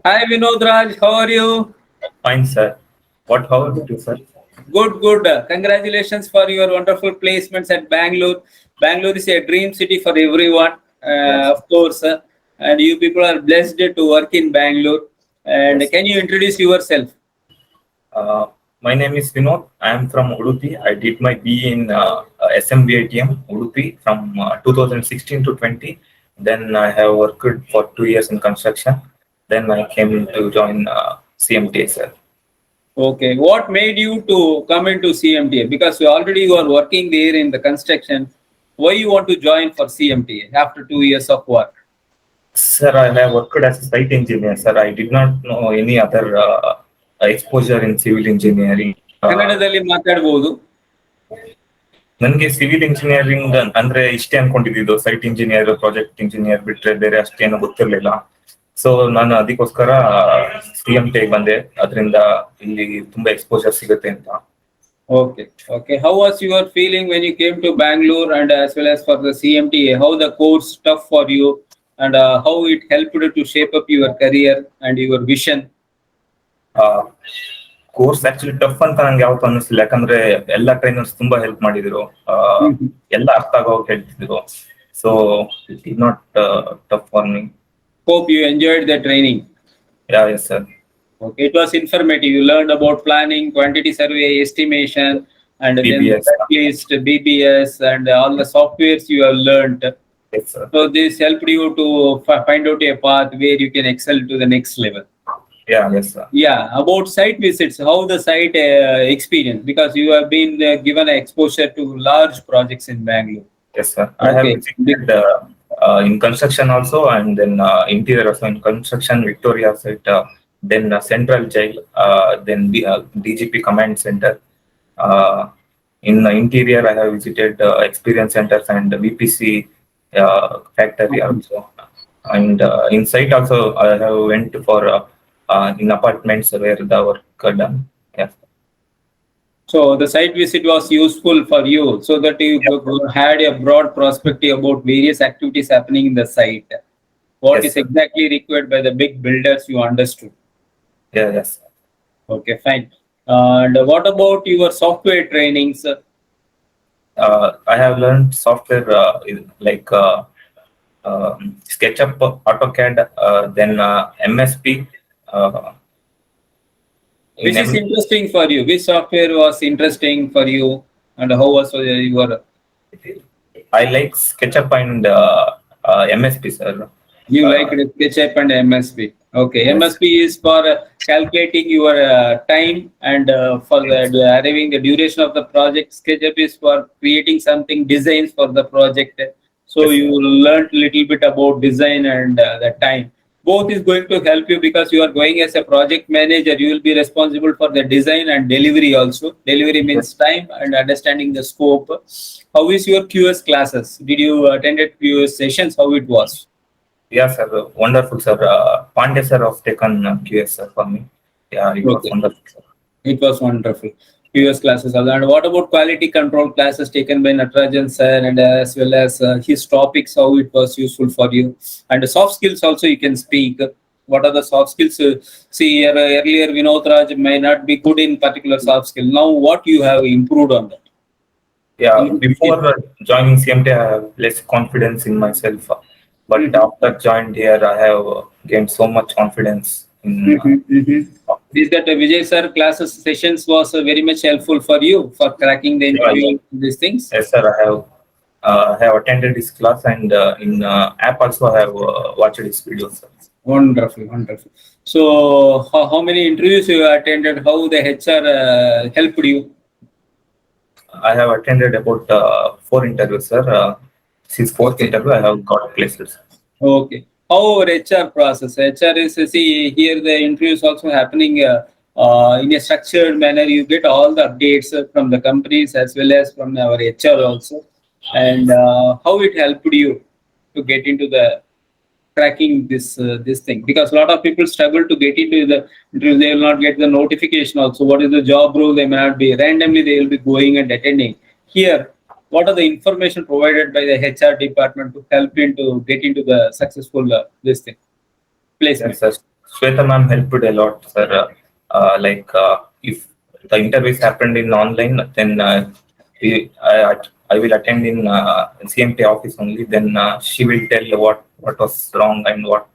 Hi Vinod Raj, how are you? Fine, sir. How about you, sir? Good, good. Congratulations for your wonderful placements at Bangalore. Bangalore is a dream city for everyone, Yes. of course. And you people are blessed to work in Bangalore. And Yes. can you introduce yourself? Uh, my name is Vinod. I am from Udupi. I did my BE in SMVITM, Udupi, from 2016 to 20. Then I have worked for 2 years in construction. Then I came to join CMTI, sir. Okay. What made you to come into CMTA? Because you are working there in the construction. Why you want to join for CMTA after 2 years of work? Sir, I have worked as a site engineer, sir. I did not know any other exposure in civil engineering. ಕನ್ನಡದಲ್ಲಿ ಮಾತಾಡಬಹುದು. ನನಗೆ civil engineering ಅಂದ್ರೆ ಇಷ್ಟೇ ಅನ್ಕೊಂಡಿದ್ದು, site engineer, project engineer ಬಿಟ್ರೆ ಬೇರೆ ಅಷ್ಟೇನು ಗೊತ್ತಿರ್ಲಿಲ್ಲ. So ನಾನು ಅದಕ್ಕೋಸ್ಕರ CMTI ಬಂದೆ. ಅದರಿಂದ ಇಲ್ಲಿ ತುಂಬಾ ಎಕ್ಸ್ಪೋಜರ್ ಸಿಗುತ್ತೆ ಅಂತ. Okay. Okay. How was your feeling when you came to Bangalore and as well as for the CMTA? How the course tough for you and how it helped you to shape up your career and your vision? Course actually tough ಅಂತ ನಂಗೆ ಯಾವತ್ತೂ ಅನ್ನಿಸ್ಲಿಲ್ಲ, ಯಾಕಂದ್ರೆ ಎಲ್ಲ trainers ತುಂಬಾ help ಮಾಡಿದ್ರು, ಎಲ್ಲ ಅರ್ಥ ಆಗೋ ಹೇಳ್ತಿದ್ರು. So it is not tough for me. Hope you enjoyed the training. Yeah, yes, sir. Okay. It was informative. You learned about planning, quantity survey, estimation, and BBS. then at least BBS and all the softwares you have learned. Yes, sir. So this helped you to find out a path where you can excel to the next level. Yeah, yes, sir. Yeah, about site visits, how the site experience, because you have been given exposure to large projects in Bangalore. Yes, sir. I have visited in construction also, and then interior also. In construction, Victoria site, then Central Jail, then DGP Command Center. In the interior, I have visited experience centers and VPC factory also. And inside also, I have went for in apartments where the work done. Yeah. So the site visit was useful for you, so that you had a broad perspective about various activities happening in the site. What is exactly required by the big builders, you understood. Yeah, yes. Okay, fine. And what about your software trainings? I have learned software like SketchUp, AutoCAD, then MSP. Which is interesting for you? Which software was interesting for you, and how was your? I like SketchUp and MSP, sir. You like SketchUp and MSP. Okay, Yes. MSP is for calculating your time and for arriving the duration of the project. SketchUp is for creating something, designs for the project. So Yes, you learned little bit about design and the time. Both is going to help you because you are going as a project manager. You will be responsible for the design and delivery also. Delivery means time and understanding the scope. How is your QS classes? Did you attend QS sessions? How it was? Yeah, sir. Wonderful, sir. Pandey sir have taken QS sir for me. Yeah, it was wonderful, sir. It was wonderful. QS classes. And what about quality control classes taken by Natarajan sir, and as well as his topics, how it was useful for you? And the soft skills also you can speak. What are the soft skills? See, earlier Vinod Raj may not be good in particular soft skill. Now what you have improved on that? Yeah, before joining CMT, I have less confidence in myself. But after joined here, I have gained so much confidence in. Is that Vijay sir classes sessions was very much helpful for you for cracking the interview? These things. Yes, sir. I have attended his class, and in app also I have watched his videos. Sir. Wonderful, wonderful. So, how many interviews you attended? How the HR helped you? I have attended about 4 interviews, sir. Since 4th interview, I have got places. Okay. How our HR process? HR is, see, here the interviews also happening in a structured manner. You get all the updates from the companies as well as from our HR also. And how it helped you to get into the cracking this thing? Because a lot of people struggle to get into the interview. They will not get the notification also. What is the job role? They may not be randomly. They will be going and attending. Here, what are the information provided by the HR department to help you to get into the successful this thing placement? Yes, sir. Shweta ma'am helped a lot, sir. If the interviews happened in online, then I will attend in CMT office only. Then she will tell what was wrong and what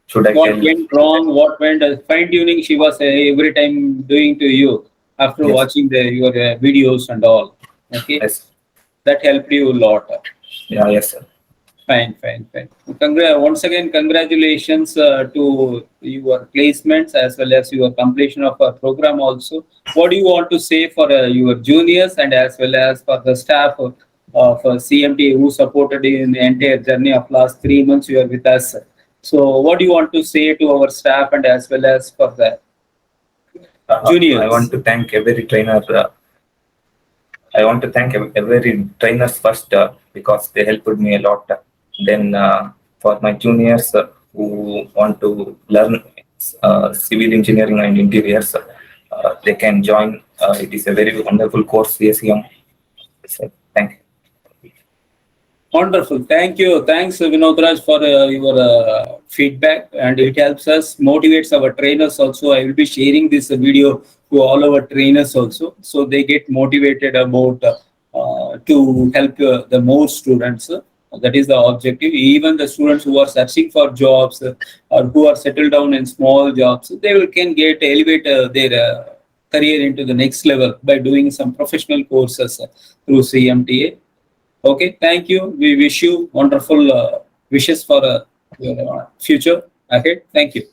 should I What tell. went wrong, what went fine tuning, she was every time doing to you after Yes, watching your videos and all. Okay, yes, that helped you a lot. yeah, yes, sir. Fine, fine, fine. Once again, congratulations to your placements as well as your completion of our program also. What do you want to say for your juniors and as well as for the staff of CMT who supported you in the entire journey of last 3 months you are with us? So what do you want to say to our staff and as well as for the I want juniors? to thank every trainer. I want to thank every trainers first because they helped me a lot. Then for my juniors who want to learn civil engineering and interiors, they can join. It is a very wonderful course, CACM. So, thank you. Wonderful. Thank you. Thanks, Vinodraj, for your feedback, and it helps us, motivates our trainers also. I will be sharing this video to all our trainers also, so they get motivated about to help the more students. That is the objective. Even the students who are searching for jobs or who are settled down in small jobs, they will can get elevate their career into the next level by doing some professional courses through CMTA. Okay, thank you. We wish you wonderful wishes for your future ahead. Thank you.